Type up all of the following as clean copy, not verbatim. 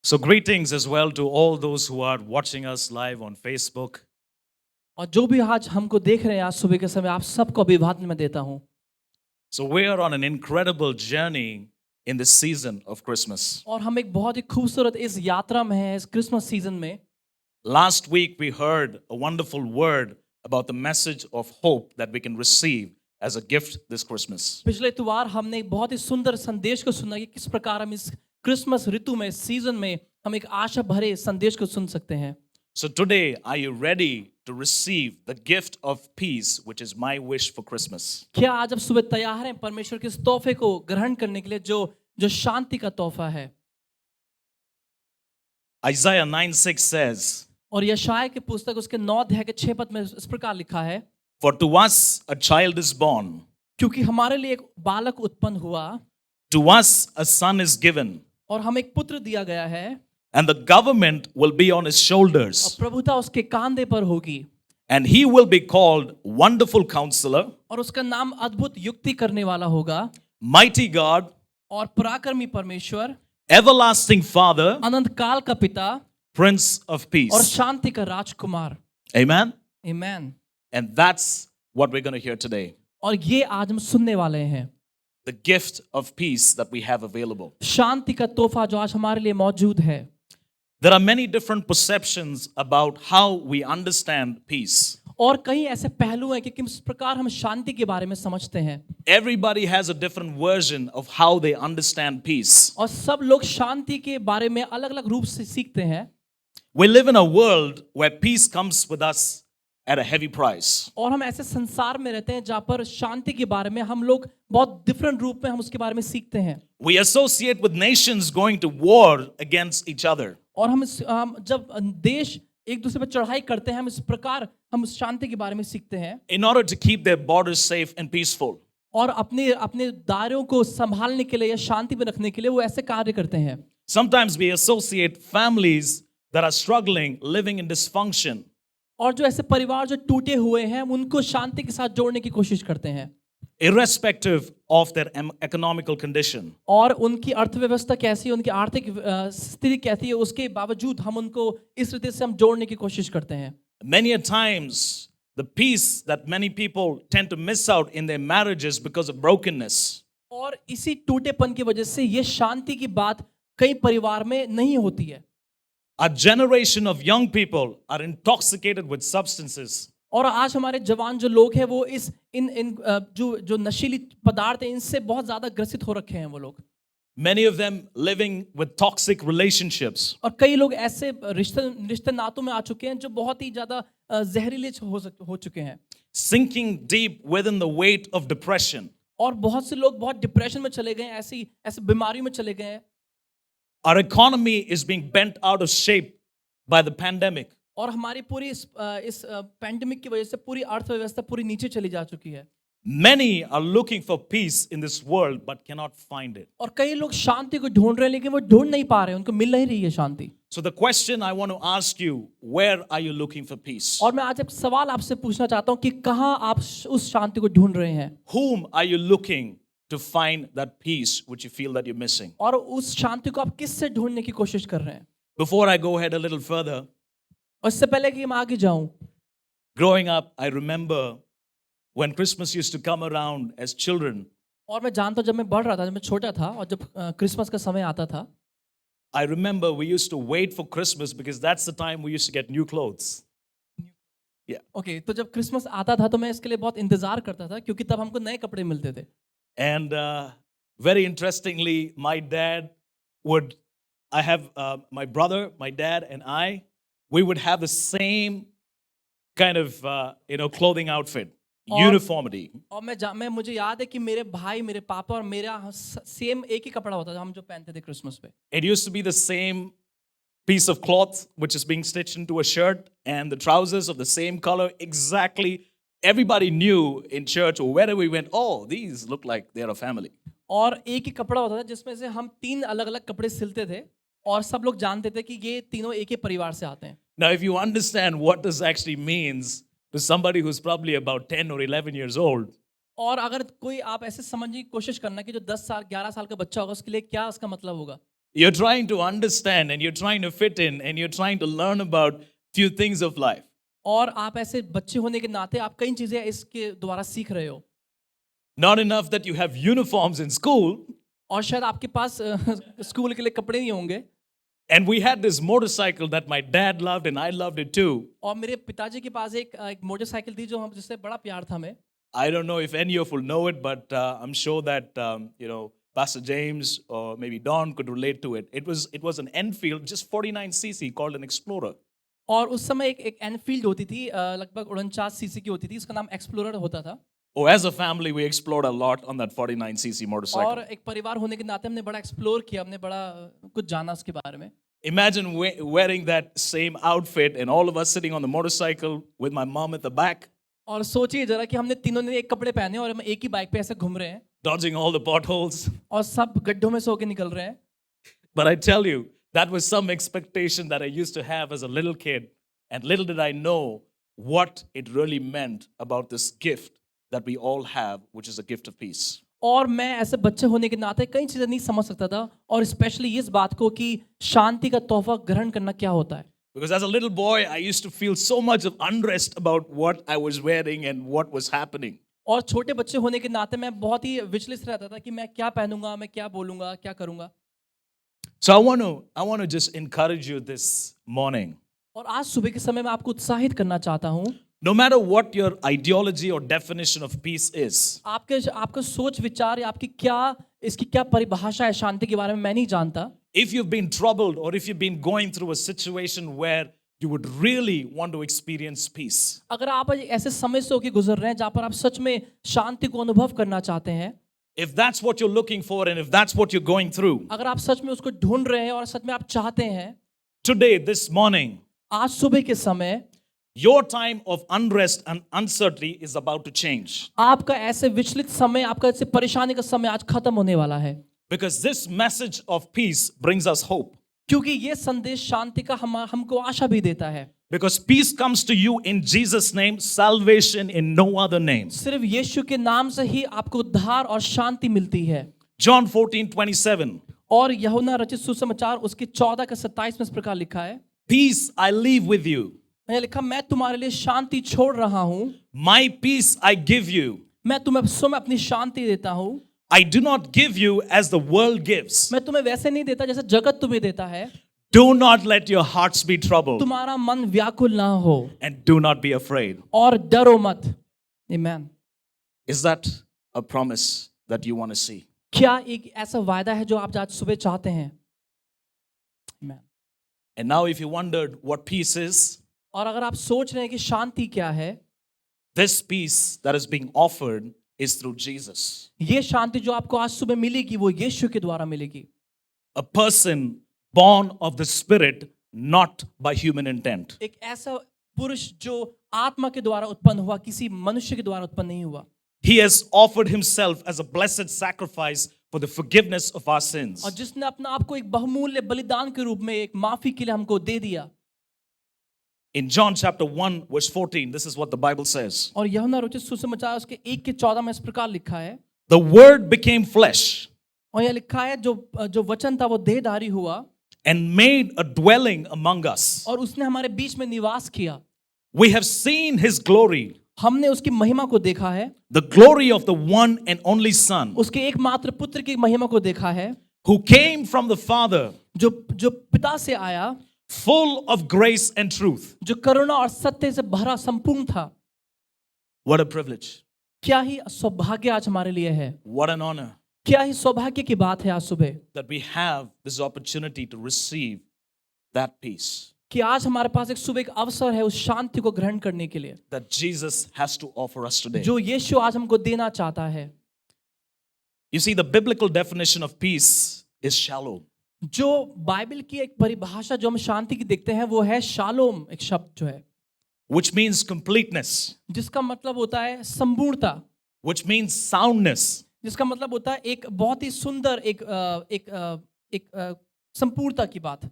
So, greetings as well to all those who are watching us live on Facebook. और जो भी आज हमको देख रहे हैं आज सुबह के समय आप सबको अभिवादन मैं देता हूं। So, we are on an incredible journey in this season of Christmas. और हम एक बहुत ही खूबसूरत इस यात्रा में हैं इस क्रिसमस सीजन में। Last week, we heard a wonderful word about the message of hope that we can receive as a gift this Christmas. पिछले इतवार हमने एक बहुत ही सुंदर संदेश को सुना कि किस प्रकार हम इस क्रिसमस ऋतु में सीजन में हम एक आशा भरे संदेश को सुन सकते हैं। So, today, are you ready to receive the gift of peace, which is my wish for Christmas? क्या आज आप सुबह तैयार हैं परमेश्वर के इस तोहफे को ग्रहण करने के लिए जो जो शांति का तोहफा है। Isaiah 9:6 says, और यशाया की पुस्तक उसके 9 अध्याय के 6 पद में इस प्रकार लिखा है, For to us a child is born, क्योंकि हमारे लिए एक बालक उत्पन्न हुआ to us a son is given, और हम एक पुत्र दिया गया है and the government will be on his और shoulders, प्रभुता उसके कांधे पर होगी and he will be called Wonderful Counselor, और उसका नाम अद्भुत युक्ति करने वाला होगा Mighty God, और पराक्रमी परमेश्वर, Everlasting Father, अनंत काल का पिता Prince of और Peace. शांति का राजकुमार। Amen? आमीन। And that's what we're going to hear today. और ये आज हम सुनने वाले हैं, The gift of peace that we have available. शांति का तोहफा जो आज हमारे लिए मौजूद है। There are many different perceptions about how we understand peace. और कई ऐसे पहलू हैं कि किस प्रकार हम शांति के बारे में समझते हैं Everybody has a different version of how they understand peace. और सब लोग शांति के बारे में अलग-अलग रूप से सीखते हैं। We live in a world where peace comes with us at a heavy price. और हम ऐसे संसार में रहते हैं जहाँ पर शांति के बारे में हम लोग बहुत डिफरेंट रूप में हम उसके बारे में सीखते हैं। We associate with nations going to war against each other. और हम जब देश एक दूसरे पर चढ़ाई करते हैं हम इस प्रकार हम शांति के बारे में सीखते हैं In order to keep their borders safe and peaceful. और अपने अपने दायरों को संभालने के लिए या शांति में रखने के लिए वो ऐसे कार्य करते हैं। Sometimes we associate families that are struggling, living in dysfunction, और जो ऐसे परिवार जो टूटे हुए हैं हम उनको शांति के साथ जोड़ने की कोशिश करते हैं irrespective of their economical condition. और उनकी अर्थव्यवस्था कैसी है, उनकी आर्थिक स्थिति कैसी है, उसके बावजूद हम उनको इस रीति से हम जोड़ने की कोशिश करते हैं। Many a times, the peace that many people tend to miss out in their marriages because of brokenness. और इसी टूटेपन की वजह से ये शांति की बात कई परिवार में नहीं होती है। A generation of young people are intoxicated with substances. और आज हमारे जवान जो लोग हैं वो इस इन जो नशीली पदार्थ हैं इनसे बहुत ज्यादा ग्रसित हो रखे हैं वो लोग। Many of them living with toxic relationships. और कई लोग ऐसे रिश्ते नातों में आ चुके हैं जो बहुत ही ज्यादा जहरीले हो चुके हैं। Sinking deep within the weight of depression. और बहुत से लोग बहुत डिप्रेशन में चले गए हैं, ऐसी ऐसी बीमारियों में चले गए हैं। Our economy is being bent out of shape by the pandemic. और हमारी पूरी इस पैंडेमिक की वजह से पूरी अर्थव्यवस्था पूरी नीचे चली जा चुकी है। Many are looking for peace in this world but cannot find it. और कई लोग शांति को ढूंढ रहे हैं लेकिन वो ढूंढ नहीं पा रहे, उनको मिल नहीं रही है शांति। So the question I want to ask you, where are you looking for peace? और मैं आज एक सवाल आपसे पूछना चाहता हूँ कि कहाँ आप उस शांति को ढूंढ रहे हैं Whom are you looking to find that peace which you feel that you're missing? और उस शांति को आप किससे ढूंढने की कोशिश कर रहे हैं। Before I go ahead a little further, और इससे पहले कि मैं आगे जाऊं, growing up, I remember when Christmas used to come around as children, और मैं जानता हूं जब मैं बढ़ रहा था, जब मैं छोटा था और जब क्रिसमस का समय आता था, I remember we used to wait for Christmas because that's the time we used to get new clothes. Yeah. Okay, तो जब क्रिसमस आता था तो मैं इसके लिए बहुत इंतजार करता था क्योंकि तब हमको नए कपड़े मिलते थे। And very interestingly, my dad would, I have my brother, my dad, and we would have the same kind of, clothing outfit, uniformity. और मैं मुझे याद है कि मेरे भाई, मेरे पापा और मेरा सेम एक ही कपड़ा होता था हम जो पहनते थे क्रिसमस पे। It used to be the same piece of cloth which is being stitched into a shirt and the trousers of the same color exactly. Everybody knew in church or wherever we went, oh, these look like they're a family. और एक ही कपड़ा होता था जिसमें से हम 3 अलग-अलग कपड़े सिलते थे और सब लोग जानते थे कि ये तीनों एक ही परिवार से आते हैं। Now, if you understand what this actually means to somebody who's probably about 10 or 11 years old, और अगर कोई आप ऐसे समझने की कोशिश करना कि जो 10 साल 11 साल का बच्चा होगा उसके लिए क्या उसका मतलब होगा, You're trying to understand and you're trying to fit in and you're trying to learn about few things of life. और आप ऐसे बच्चे होने के नाते आप कई चीजें इसके द्वारा सीख रहे हो। Not enough that you have uniforms in school, और शायद आपके पास स्कूल के लिए कपड़े नहीं होंगे। and we had this motorcycle that my dad loved and I loved it too. और मेरे पिताजी के पास एक मोटरसाइकिल थी जो हम जिससे बड़ा प्यार था हमें। I don't know if any of you know it, but I'm sure that Pastor James or maybe Don could relate to it. It was an Enfield, just 49cc, called an Explorer. और उस समय एक Enfield होती थी, लगभग 49 CC की होती थी, उसका नाम एक्सप्लोरर होता था। Oh, as a family, we explored a lot on that 49cc motorcycle. और एक परिवार होने के नाते हमने बड़ा एक्सप्लोर किया, हमने बड़ा कुछ जाना उसके बारे में। Imagine wearing that same outfit and all of us sitting on the motorcycle with my mom at the back, और सोचिए जरा कि हमने तीनों ने एक कपड़े पहने और हम एक ही बाइक पे ऐसे घूम रहे हैं dodging all the potholes. और सब गड्ढों में सो के निकल रहे हैं। But I tell you, that was some expectation that I used to have as a little kid. And little did I know what it really meant about this gift that we all have, which is a gift of peace. और मैं ऐसे बच्चे होने के नाते कई चीज़ें नहीं समझ सकता था, और स्पेशली इस बात को कि शांति का तोहफा ग्रहण करना क्या होता है। Because as a little boy, I used to feel so much of unrest about what I was wearing and what was happening. और छोटे बच्चे होने के नाते मैं बहुत ही विचलित रहता था कि मैं क्या पहनूंगा, मैं क्या बोलूंगा, क्या करूंगा। So I want to just encourage you this morning. और आज सुबह के समय मैं आपको उत्साहित करना चाहता हूँ। No matter what your ideology or definition of peace is, आपका सोच विचार या आपकी इसकी क्या परिभाषा है शांति के बारे में, मैं नहीं जानता। if you've been troubled or if you've been going through a situation where you would really want to experience peace, अगर आप ऐसे समय से होकर गुजर रहे हैं जहाँ पर आप सच में शांति को अनुभव करना चाहते हैं, if that's what you're looking for and if that's what you're going through, अगर आप सच में उसको ढूंढ रहे हैं और सच में आप चाहते हैं, today, this morning, आज सुबह के समय your time of unrest and uncertainty is about to change. आपका ऐसे विचलित समय, आपका ऐसे परेशानी का समय आज खत्म होने वाला है। Because this message of peace brings us hope. क्योंकि ये संदेश शांति का हमको आशा भी देता है। Because peace comes to you in Jesus' name, salvation in no other name. सिर्फ यीशु के नाम से ही आपको उद्धार और शांति मिलती है। John 14:27. और यूहन्ना रचित सुसमाचार उसके 14 का 27 में इस प्रकार लिखा है, Peace I leave with you. मैंने लिखा, मैं तुम्हारे लिए शांति छोड़ रहा हूँ, My peace I give you. मैं तुम्हें स्वयं अपनी शांति देता हूँ। I do not give you as the world gives. मैं तुम्हें वैसे नहीं देता जैसे जगत तुम्हें देता है। Do not let your hearts be troubled तुम्हारा मन व्याकुल ना हो and do not be afraid. और डरो मत। Amen. Is that a promise that you want to see? क्या एक ऐसा वायदा है जो आप आज सुबह चाहते हैं? Amen. And now if you wondered what peace is, और अगर आप सोच रहे हैं कि शांति क्या है, this peace that is being offered is through Jesus. ये शांति जो आपको आज सुबह मिलेगी वो यीशु के द्वारा मिलेगी। A person born of the Spirit, not by human intent. एक ऐसा पुरुष जो आत्मा के द्वारा उत्पन्न हुआ, किसी मनुष्य के द्वारा उत्पन्न नहीं हुआ। He has offered himself as a blessed sacrifice for the forgiveness of our sins. और जिसने अपना आप को एक बहुमूल्य बलिदान के रूप में एक माफी के लिए हमको दे दिया। In John chapter 1 verse 14, this is what the Bible says. और यूहन्ना रचित सुसमाचार उसके 1 के 14 में इस प्रकार लिखा है, The word became flesh और यह लिखा है जो वचन था वो देहधारी हुआ and made a dwelling among us. और उसने हमारे बीच में निवास किया। We have seen his glory, हमने उसकी महिमा को देखा है, the glory of the one and only Son, उसके एकमात्र पुत्र की महिमा को देखा है, who came from the Father, जो पिता से आया, full of grace and truth. जो करुणा और सत्य से भरा संपूर्ण था। What a privilege. क्या ही सौभाग्य आज हमारे लिए है, What an honor क्या ही सौभाग्य की बात है आज सुबह that we have this opportunity to receive that peace कि आज हमारे पास एक सुबह एक अवसर है उस शांति को ग्रहण करने के लिए that Jesus has to offer us today. जो यीशु आज हमको देना चाहता है। You see, the biblical definition of peace is shalom. जो बाइबल की एक परिभाषा जो हम शांति की देखते हैं वो है शालोम, एक शब्द जो है, Which means completeness, जिसका मतलब होता है संपूर्णता, which means soundness, जिसका मतलब होता है एक बहुत ही सुंदर एक संपूर्णता की बात,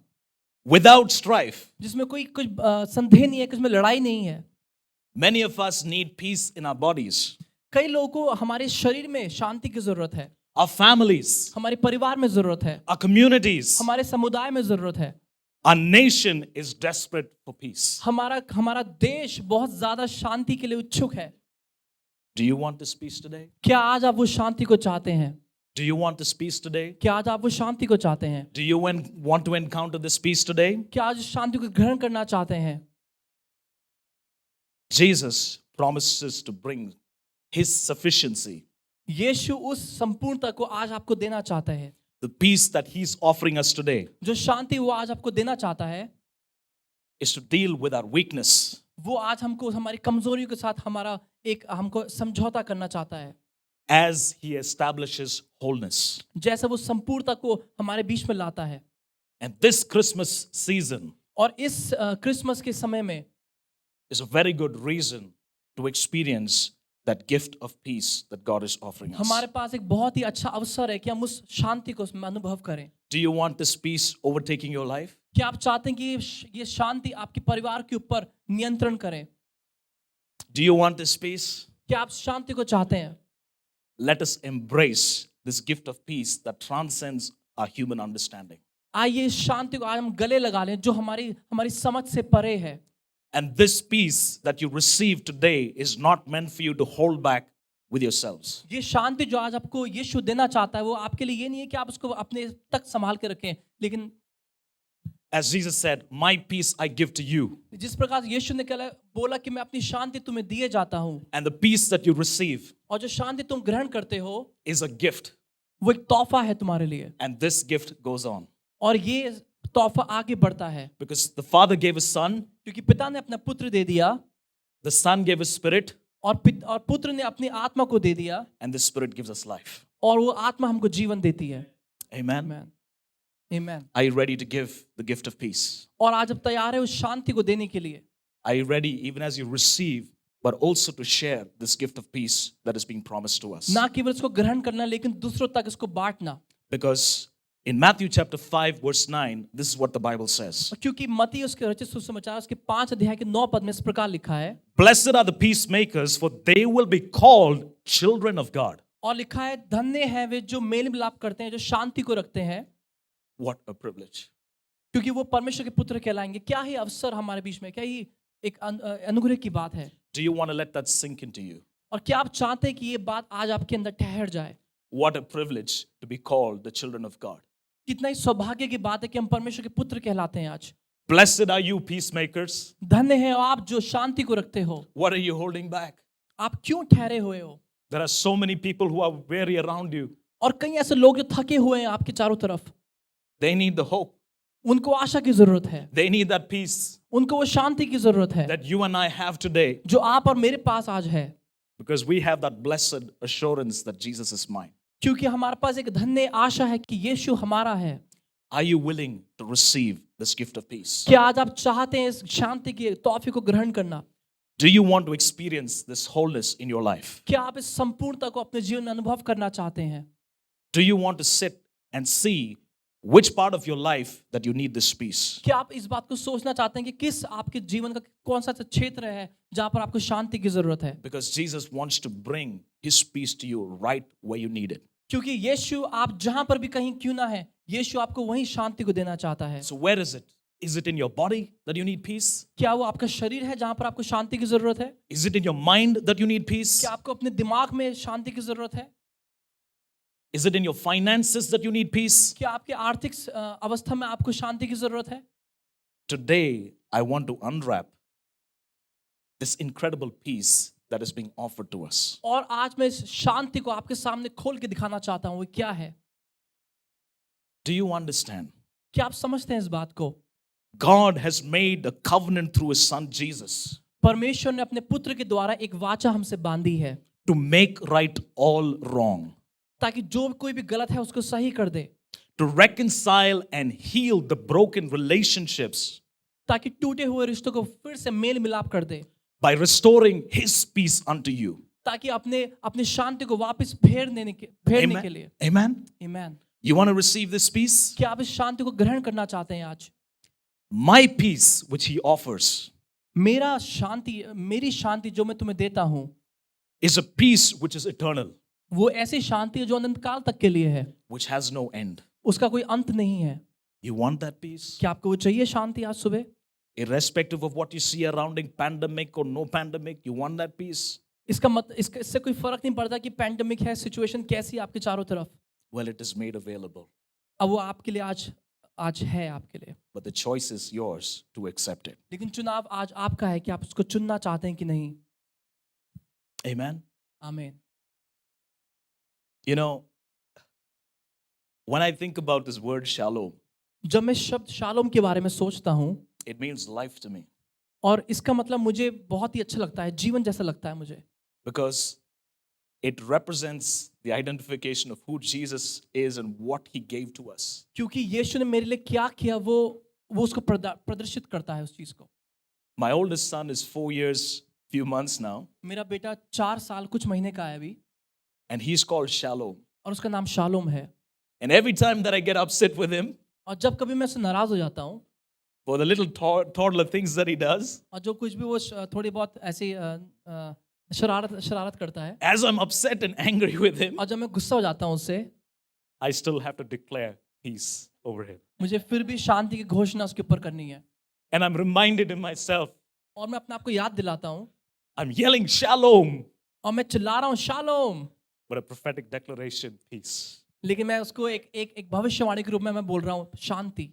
without strife. जिसमें कोई कुछ संदेह नहीं है, जिसमें लड़ाई नहीं है। Many of us need peace in our bodies. कई लोगों को हमारे शरीर में शांति की जरूरत है। our families, हमारे परिवार में जरूरत है, our communities. हमारे समुदाय में जरूरत है। Our nation is desperate for peace. हमारा देश बहुत ज्यादा शांति के लिए उत्सुक है। Do you want this peace today? क्या आज आप वो शांति को चाहते हैं? Do you want this peace today? क्या आज आप वो शांति को चाहते हैं? Do you want to encounter this peace today? क्या आज शांति को ग्रहण करना चाहते हैं? Jesus promises to bring his sufficiency, यीशु उस संपूर्णता को आज आपको देना चाहता है। the peace that he's offering us today, जो शांति वो आज आपको देना चाहता है, is to deal with our weakness. वो आज हमको हमारी कमजोरियों के साथ हमको समझौता करना चाहता है। As he establishes wholeness. जैसे वो संपूर्णता को हमारे बीच में लाता है। And this Christmas season और इस क्रिसमस के समय में is a very good reason to experience that gift of peace that God is offering us. हमारे पास एक बहुत ही अच्छा अवसर है कि हम उस शांति को अनुभव करें। Do you want this peace overtaking your life? क्या आप चाहते हैं कि ये शांति आपके परिवार के ऊपर नियंत्रण करे? Do you want this peace? क्या आप शांति को चाहते हैं? Let us embrace this gift of peace that transcends our human understanding. आइए इस शांति को आज हम गले लगा लें जो हमारी समझ से परे है। And this peace that you receive today is not meant for you to hold back with yourselves. ये शांति जो आज आपको यीशु देना चाहता है वो आपके लिए ये नहीं है कि आप उसको अपने तक संभाल के रखें, लेकिन As Jesus said, my peace I give to you. जिस प्रकार यीशु ने बोला कि मैं अपनी शांति तुम्हें दिए जाता हूँ, And the peace that you receive और जो शांति तुम ग्रहण करते हो is a gift. वो एक तोहफा है तुम्हारे लिए, And this gift goes on. और ये तोहफा आगे बढ़ता है। Because the Father gave His Son, क्योंकि पिता ने अपना पुत्र दे दिया, the Son gave His Spirit, और पुत्र ने अपनी आत्मा को दे दिया, and the Spirit gives us life. और वो आत्मा हमको जीवन देती है। Amen. Amen. Amen. Are you ready to give the gift of peace? और आज अब तैयार है उस शांति को देने के लिए। Are you ready, even as you receive, but also to share this gift of peace that is being promised to us? ना केवल इसको ग्रहण करना, लेकिन दूसरों तक इसको बांटना। Because in Matthew chapter 5 verse 9, this is what the Bible says. क्योंकि मत्ती उसके रचित सुसमाचार उसके 5 अध्याय के 9 पद में इस प्रकार लिखा है, Blessed are the peacemakers, for they will be called children of God. और लिखा है धन्य है वे जो मेल मिलाप करते हैं, जो शांति को रखते हैं, What a privilege. क्योंकि वो परमेश्वर के पुत्र कहलाएंगे। क्या ही अवसर हमारे बीच में, क्या ही एक अनुग्रह की बात है। Do you want to let that sink into you? और क्या आप चाहते हैं कि ये बात आज आपके अंदर ठहर जाए? What a privilege to be called the children of God. कितना ही सौभाग्य की बात है कि हम परमेश्वर के पुत्र कहलाते हैं आज। Blessed are you peacemakers. धन्य है आप जो शांति को रखते हो। What are you holding back? आप क्यों ठहरे हुए हो? There are so many people who are weary around you. और कई ऐसे लोग जो थके हुए हैं आपके चारों तरफ, They need the hope. उनको आशा की जरूरत है, They need that peace उनको वो शांति की जरूरत है that you and I have today, जो आप और मेरे पास आज है। because we have that blessed assurance that Jesus is mine. क्योंकि हमारे पास एक धन्य आशा है कि यीशु हमारा है। Are you willing to receive this gift of peace? क्या आज आप चाहते हैं इस शांति के तोहफे को ग्रहण करना? Do you want to experience this wholeness in your life? क्या आप इस संपूर्णता को अपने जीवन में अनुभव करना चाहते हैं? Do you want to sit and see which part of your life that you need this peace? क्या आप इस बात को सोचना चाहते हैं कि किस आपके जीवन का कौन सा क्षेत्र है जहां पर आपको शांति की जरूरत है? Because Jesus wants to bring His peace to you right where you need it. क्योंकि यीशु आप जहां पर भी कहीं क्यों ना है, यीशु आपको वहीं शांति को देना चाहता है। So where is it? Is it in your body that you need peace? क्या वो आपका शरीर है जहां पर आपको शांति की जरूरत है? Is it in your mind that you need peace? क्या आपको अपने दिमाग में शांति की जरूरत है? Is it in your finances that you need peace? क्या आपके आर्थिक अवस्था में आपको शांति की जरूरत है? Today, I want to unwrap this incredible peace that is being offered to us. और आज मैं इस शांति को आपके सामने खोल के दिखाना चाहता हूँ वो क्या है। Do you understand? क्या आप समझते हैं इस बात को? God has made a covenant through His Son Jesus परमेश्वर ने अपने पुत्र के द्वारा एक वाचा हमसे बांधी है to make right all wrong, ताकि जो कोई भी गलत है उसको सही कर दे, to reconcile and heal the broken relationships ताकि टूटे हुए रिश्तों को फिर से मेल मिलाप कर दे, by restoring His peace unto you. ताकि अपने शांति को वापस फेरने के लिए। Amen. आमीन। You want to receive this peace? क्या आप इस शांति को ग्रहण करना चाहते हैं आज? My peace, which He offers, मेरी शांति जो मैं तुम्हें देता हूँ, is a peace which is eternal. वो ऐसी शांति है जो अनंत काल तक के लिए है, which has no end. उसका कोई अंत नहीं है। You want that peace? क्या आपको वो चाहिए शांति आज सुबह? Irrespective of what you see surrounding, pandemic or no pandemic, you want that peace? इससे कोई फर्क नहीं पड़ता कि पैंडेमिक है, सिचुएशन कैसी है आपके चारों तरफ, Well, it is made available. अब वो आपके लिए आज है आपके लिए, But the choice is yours to accept it. लेकिन चुनाव आज आपका है कि आप उसको चुनना चाहते हैं कि नहीं। Amen? आमीन। You know, when I think about this word shalom, जब मैं शब्द शालोम के बारे में सोचता हूँ, it means life to me. और इसका मतलब मुझे बहुत ही अच्छा लगता है, जीवन जैसा लगता है मुझे, Because it represents the identification of who Jesus is and what he gave to us. क्योंकि यीशु ने मेरे लिए क्या किया वो उसको प्रदर्शित करता है उस चीज को। My oldest son is 4 years, few months now, मेरा बेटा 4 साल कुछ महीने का है अभी, and he's called Shalom. और उसका नाम शालोम है। And every time that I get upset with him और जब कभी मैं उससे नाराज हो जाता हूँ, for the little toddler things that he does, और जो कुछ भी वो थोड़ी बहुत ऐसी शरारत करता है, as I'm upset and angry with him, और जब मैं गुस्सा हो जाता हूँ उससे, I still have to declare peace over him. मुझे फिर भी शांति की घोषणा उसके ऊपर करनी है। And I'm reminded in myself, और मैं अपने आप को याद दिलाता हूँ, I'm yelling Shalom, और मैं चिल्ला रहा हूँ shalom, but a prophetic declaration, peace. लेकिन मैं उसको एक भविष्यवाणी के रूप में मैं बोल रहा हूँ शांति।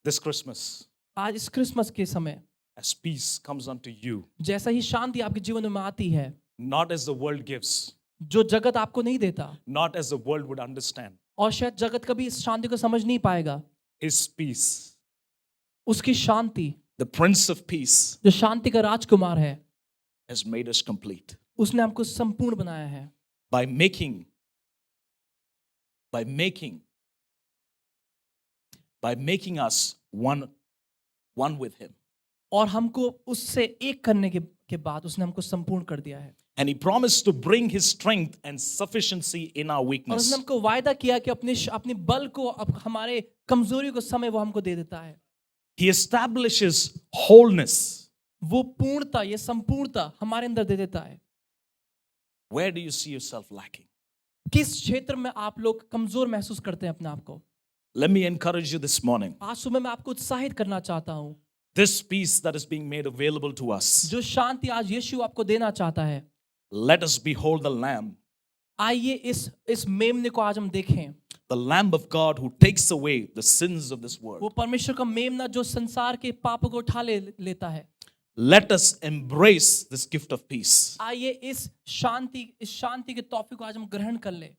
This Christmas, आज इस क्रिसमस के समय as peace comes unto you, जैसा ही शांति आपके जीवन में आती है, not as the world gives, जो जगत आपको नहीं देता, not as the world would understand, और शायद जगत कभी इस शांति को समझ नहीं पाएगा, his peace, उसकी शांति, the Prince of Peace, जो शांति का राजकुमार है, has made us complete उसने हमको संपूर्ण बनाया है by making us one with him. और हमको उससे एक करने के बाद उसने हमको संपूर्ण कर दिया है। And he promised to bring his strength and sufficiency in our और weakness. उसने हमको वायदा किया कि अपने बल को, हमारे कमजोरी को समय वो हमको दे देता है। He establishes wholeness. वो पूर्णता, ये संपूर्णता हमारे अंदर दे देता है। Where do you see yourself lacking? किस क्षेत्र में आप लोग कमजोर महसूस करते हैं अपने आप को? Let me encourage you this morning. आज सुबह मैं आपको उत्साहित करना चाहता हूँ, This peace that is being made available to us. जो शांति आज यीशु आपको देना चाहता है, Let us behold the Lamb, आइए इस मेमने को आज हम देखें। the Lamb of God who takes away the sins of this वो world. परमेश्वर का मेमना जो संसार के पापों को उठा लेता है। Let us embrace this gift of peace. आइए इस शांति के तोहफे को आज हम ग्रहण कर ले।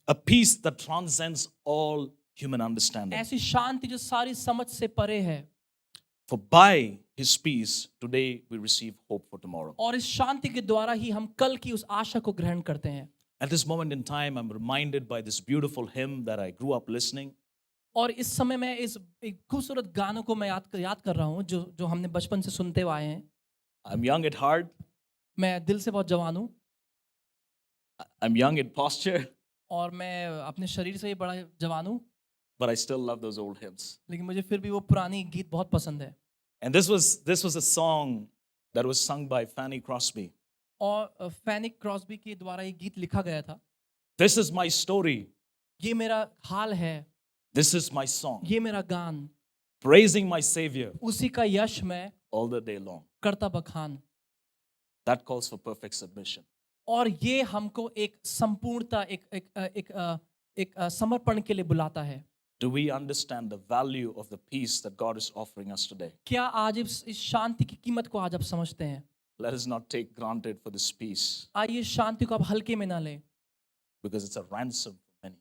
A peace that transcends all human understanding. ऐसी शांति जो सारी समझ से परे है, For by his peace, today we receive hope for tomorrow. और इस शांति के द्वारा ही हम कल की उस आशा को ग्रहण करते हैं। At this moment in time, I'm reminded by this beautiful hymn that I grew up listening. और इस समय मैं इस एक खूबसूरत गानों को मैं याद कर रहा हूँ जो हमने बचपन से सुनते हुए आए हैं। I'm young at heart, मैं दिल से बहुत जवान हूँ, I'm young in posture, और मैं अपने शरीर से ही बड़ा जवान हूँ, but I still love those old hymns. लेकिन मुझे फिर भी वो पुरानी गीत बहुत पसंद है। And this was a song that was sung by Fanny Crosby. और फैनिक क्रॉस्बी के द्वारा ये गीत लिखा गया था। This is my story. ये मेरा हाल है, This is my song. ये मेरा गान, Praising my Savior उसी का यश मैं all the day long. करता बखान। That calls for perfect submission. और ये हमको एक संपूर्णता, एक समर्पण के लिए बुलाता है। Do we understand the value of the peace that God is offering us today? क्या आज इस शांति की कीमत को आज आप समझते हैं? Let us not take granted for this peace, आइए शांति को आप हल्के में ना लें, because it's a ransom for many.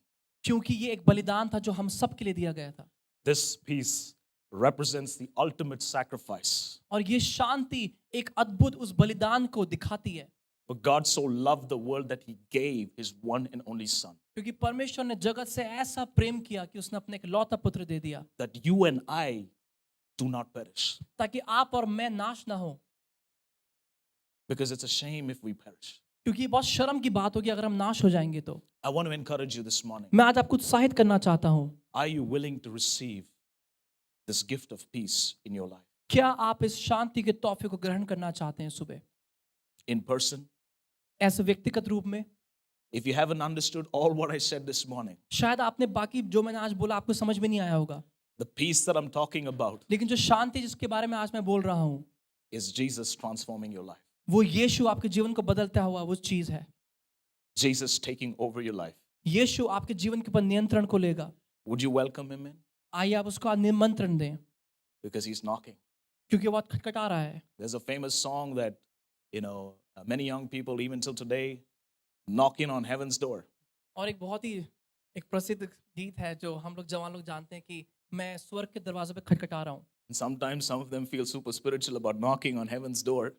क्योंकि ये एक बलिदान था जो हम सब के लिए दिया गया था। This peace represents the ultimate sacrifice. और ये शांति एक अद्भुत उस बलिदान को दिखाती है, For God so loved the world that he gave his one and only son, क्योंकि परमेश्वर ने जगत से ऐसा प्रेम किया कि उसने अपने इकलौता पुत्र दे दिया, that you and I do not perish. ताकि आप और मैं नाश ना हो। Because it's a shame if we perish. क्योंकि बहुत शर्म की बात होगी अगर हम नाश हो जाएंगे तो। I want to encourage you this morning. मैं आज आपको उत्साहित करना चाहता हूँ, Are you willing to receive this gift of peace in your life? क्या आप इस शांति के तोहफे को ग्रहण करना चाहते हैं सुबह, In person, ऐसे व्यक्तिगत रूप में, If you haven't understood all what I said this morning, शायद आपने बाकी जो मैंने आज बोला आपको समझ में नहीं आया होगा, the peace that I'm talking about लेकिन जो शांति जिसके बारे में आज मैं बोल रहा हूँ, is Jesus transforming your life. वो यीशु आपके जीवन को बदलता हुआ वो चीज है। Jesus taking over your life. यीशु आपके जीवन के ऊपर नियंत्रण को लेगा। Would you welcome him in? आइए आप उसको आज निमंत्रण दें, Because he's knocking. क्योंकि वो आज खटखटा रहा है। There's a famous song that, many young people, even till today, knocking on heaven's door. और एक बहुत ही एक प्रसिद्ध गीत है जो हम लोग जवान लोग जानते हैं कि मैं स्वर्ग के दरवाजे पे खटखटा रहा हूँ। And sometimes some of them feel super spiritual about knocking on heaven's door.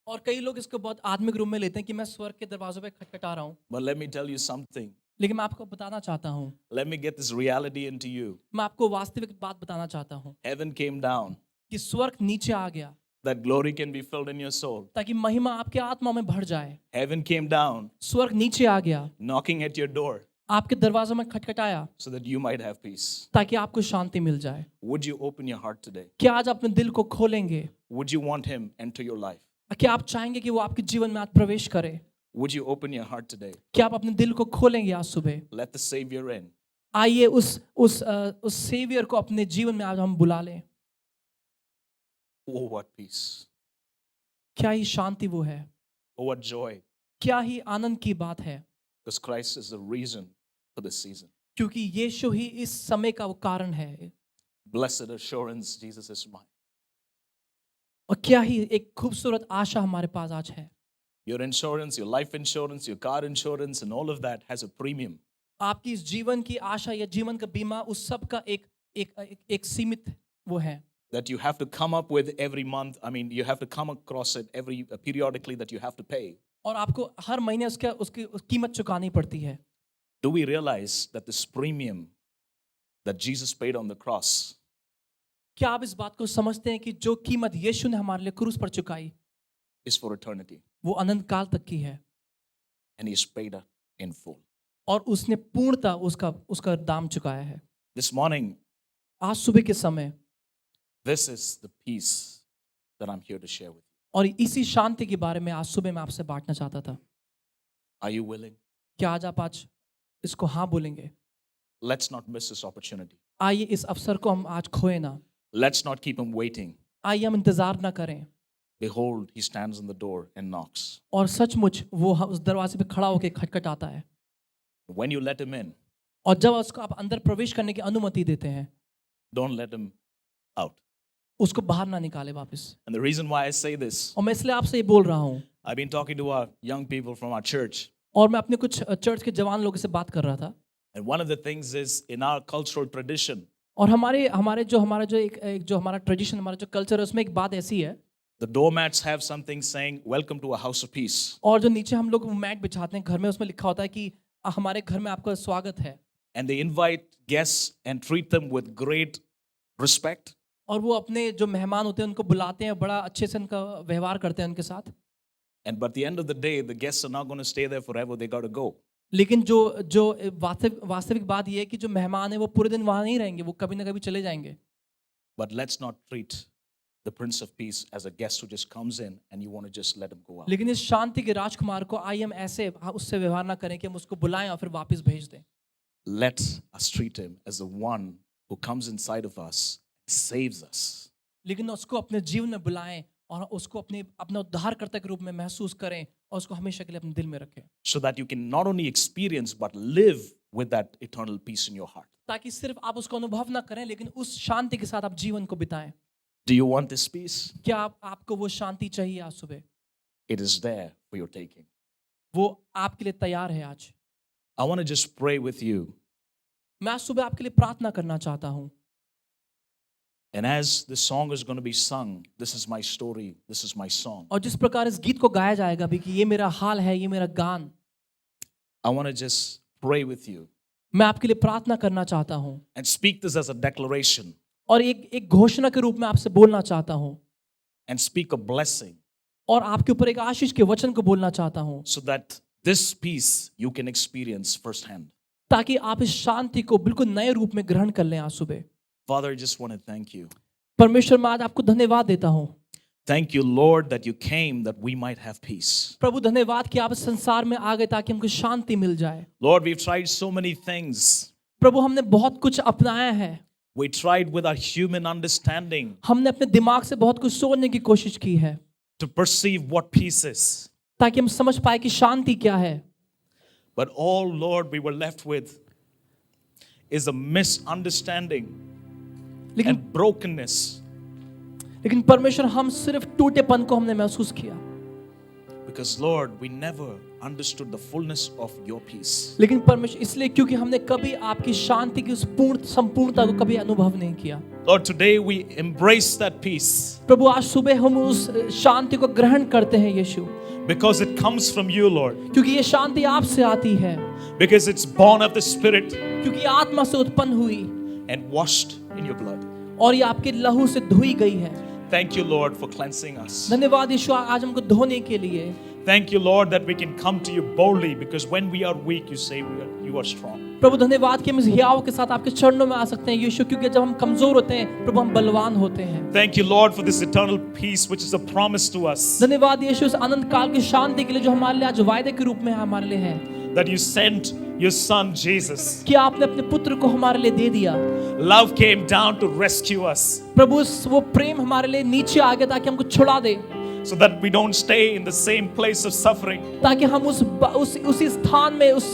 और कई लोग इसको बहुत आत्मिक रूप में लेते हैं कि मैं स्वर्ग के दरवाजों पे खटखटा रहा हूँ। But let me tell you something. लेकिन मैं आपको बताना चाहता हूँ, Let me get this reality into you. मैं आपको वास्तविक बात बताना चाहता हूँ Heaven came down कि स्वर्ग नीचे आ गया that glory can be filled in your soul. ताकि महिमा आपके आत्मा में भर जाए। Heaven came down स्वर्ग नीचे आ गया, knocking at your door आपके दरवाजों में खटखटाया so that you might have peace. ताकि आपको शांति मिल जाए। Would you open your heart today? क्या आज अपने दिल को खोलेंगे? Would you want him enter your life? क्या आप चाहेंगे कि वो आपके जीवन में आज प्रवेश करे? Would you open your heart today? क्या आप अपने दिल को खोलेंगे आज सुबह? Let the Savior in. आइए उस सेवियर को अपने जीवन में आज हम बुला लें। Oh, what peace. क्या ही शांति वो है, Oh, what joy. क्या ही आनंद की बात है, Because Christ is the reason for this season. क्योंकि यीशु ही इस समय का वो कारण है। Blessed assurance, Jesus is mine. और क्या ही एक खूबसूरत आशा हमारे पास आज है। Your insurance, your life insurance, your car insurance, and all of that has a premium. आपकी इस जीवन की आशा या जीवन का बीमा उस सब का एक सीमित वो है That you have to come up with every month. I mean, you have to come across it periodically that you have to pay. और आपको हर महीने उसकी कीमत चुकानी पड़ती है। Do we realize that this premium that Jesus paid on the cross क्या आप इस बात को समझते हैं कि जो कीमत यीशु ने हमारे लिए क्रूस पर चुकाई is for eternity? वो अनंत काल तक की है And he's paid it in full. और उसने पूर्णतः उसका दाम चुकाया है। This morning, आज सुबह के समय this is the peace that I'm here to share with you. और इसी शांति के बारे में आज सुबह मैं आपसे बांटना चाहता था। Are you willing? क्या आज इसको हाँ बोलेंगे? Let's not miss this opportunity. आइए इस अवसर को हम आज खोए ना। Let's not keep him waiting. आइए हम इंतजार ना करें। Behold, he stands on the door and knocks. और सचमुच वो उस दरवाजे पे खड़ा होकर खटखटाता है। When you let him in, और जब उसको आप अंदर प्रवेश करने की अनुमति देते हैं, don't let him out. उसको बाहर ना निकाले वापस। And the reason why I say this, और मैं इसलिए आपसे ये बोल रहा हूँ, I've been talking to our young people from our church. और मैं अपने कुछ चर्च के जवान लोगों से बात कर रहा था। And one of the things is in our cultural tradition, और हमारा जो हमारा ट्रेडिशन, हमारा जो कल्चर है उसमें एक बात ऐसी है, the doormats have something saying, welcome to a house of peace. और जो नीचे हम लोग मैट बिछाते हैं घर में, उसमें लिखा होता है कि हमारे घर में आपका स्वागत है। And they invite guests and treat them with great respect. और वो अपने जो मेहमान होते हैं उनको बुलाते हैं, बड़ा अच्छे से उनका व्यवहार करते हैं उनके साथ। And but at the end of the day, the guests are not going to stay there forever. They got to go. लेकिन जो वास्तविक बात ये है कि जो मेहमान है वो पूरे दिन वहाँ नहीं रहेंगे, वो कभी ना कभी चले जाएंगे। But let's not treat the Prince of Peace as a guest who just comes in and you want to just let him go out. लेकिन इस शांति के राजकुमार को आइए हम ऐसे उससे व्यवहार ना करें कि हम उसको बुलाएं और फिर वापस भेज दें। Let us treat him as the one who comes inside of us, saves us. लेकिन उसको अपने जीवन में बुलाएं और उसको अपना उद्धारकर्ता के रूप में महसूस करें और उसको हमेशा के लिए अपने दिल में रखें, So that you can not only experience but live with that eternal peace in your heart. ताकि सिर्फ आप उसको अनुभव ना करें लेकिन उस शांति के साथ आप जीवन को बिताएं। Do you want this peace? क्या आपको वो शांति चाहिए आज सुबह? It is there for your taking. वो आपके लिए तैयार है आज। I want to just pray with you. मैं आज सुबह आपके लिए प्रार्थना करना चाहता हूँ। And as the song is going to be sung, this is my story, this is my song. और जिस प्रकार इस गीत को गाया जाएगा भी कि ये मेरा हाल है, ये मेरा गान, I want to just pray with you मैं आपके लिए प्रार्थना करना चाहता हूँ and speak this as a declaration और एक घोषणा के रूप में आपसे बोलना चाहता हूँ and speak a blessing और आपके ऊपर एक आशीष के वचन को बोलना चाहता हूँ, so that this peace you can experience firsthand. ताकि आप इस शांति को बिल्कुल नए रूप में ग्रहण कर लें आज सुबह। Father, I just want to thank you परमेश्वर, मैं आज आपको धन्यवाद देता हूँ Thank you, Lord, that you came that we might have peace. प्रभु धन्यवाद कि आप इस संसार में आ गए ताकि हमको शांति मिल जाए। Lord, we've tried so many things. प्रभु हमने बहुत कुछ अपनाया है। We tried with our human understanding हमने अपने दिमाग से बहुत कुछ सोचने की कोशिश की है to perceive what peace is. ताकि हम समझ पाए कि शांति क्या है। But all, Lord, we were left with is a misunderstanding लेकिन and brokenness. लेकिन परमेश्वर हम सिर्फ टूटेपन को हमने महसूस किया। Because, Lord, we never understood the fullness of your peace. लेकिन परमेश्वर इसलिए क्योंकि हमने कभी आपकी शांति की उस पूर्ण संपूर्णता को कभी अनुभव नहीं किया। Lord, today we embrace that peace प्रभु आज सुबह हम उस शांति को ग्रहण करते हैं यीशु, because it comes from you, Lord. क्योंकि ये शांति आपसे आती है, Because it's born of the Spirit क्योंकि आत्मा से उत्पन्न हुई and washed in your blood. और ये आपके लहू से धोई गई है। Thank you, Lord, for cleansing us. धन्यवाद यीशु आज हमको धोने के लिए। Thank you, Lord, that we can come to you boldly because when we are weak, you say you are strong. प्रभु धन्यवाद कि हम इस हियाव के साथ आपके चरणों में आ सकते हैं यीशु, क्योंकि जब हम कमजोर होते हैं प्रभु हम बलवान होते हैं। Thank you, Lord, for this eternal peace which is a promise to us. धन्यवाद यीशु इस अनंत काल की शांति के लिए जो हमारे लिए आज वायदे के रूप में हमारे लिए है, That you sent your son Jesus. कि आपने अपने पुत्र को हमारे लिए दे दिया। Love came down to rescue us प्रभु वो प्रेम हमारे लिए नीचे आ गया ताकि हमको छुड़ा दे, so that we don't stay in the same place of suffering. ताकि हम उसी स्थान में उस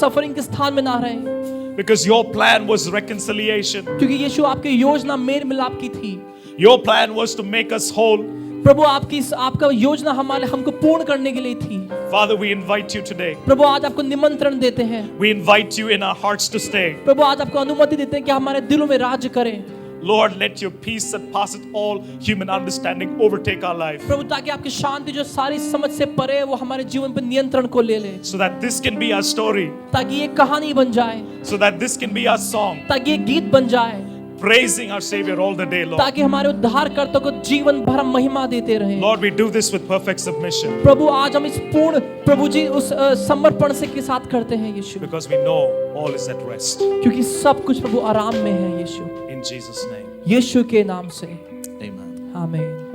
सफरिंग के स्थान में ना रहें, Because your plan was reconciliation. क्योंकि यीशु आपकी योजना मेल मिलाप की थी। Your plan was to make us whole. प्रभु आपका योजना हमको पूर्ण करने के लिए थी। Father, we invite you today. प्रभु आज आपको निमंत्रण देते हैं। We invite you in our hearts to stay. प्रभु आज आपको अनुमति देते हैं कि हमारे दिलों में राज्य करें। Lord, let your peace that passeth all human understanding overtake our life. प्रभु ताकि आपकी शांति जो सारी समझ से परे है वो हमारे जीवन पर नियंत्रण को ले ले, So that this can be our story. ताकि ये कहानी बन जाए, So that this can be our song. ताकि ये गीत बन जाए, Praising our Savior all the day long. ताकि हमारे उद्धारकर्ता को जीवन भर हम महिमा देते रहें। Lord, we do this with perfect submission. प्रभु आज हम इस पूर्ण प्रभु जी उस समर्पण से के साथ करते हैं यीशु, Because we know all is at rest. क्योंकि सब कुछ प्रभु आराम में है यीशु। In Jesus' name. यीशु के नाम से Amen. आमीन।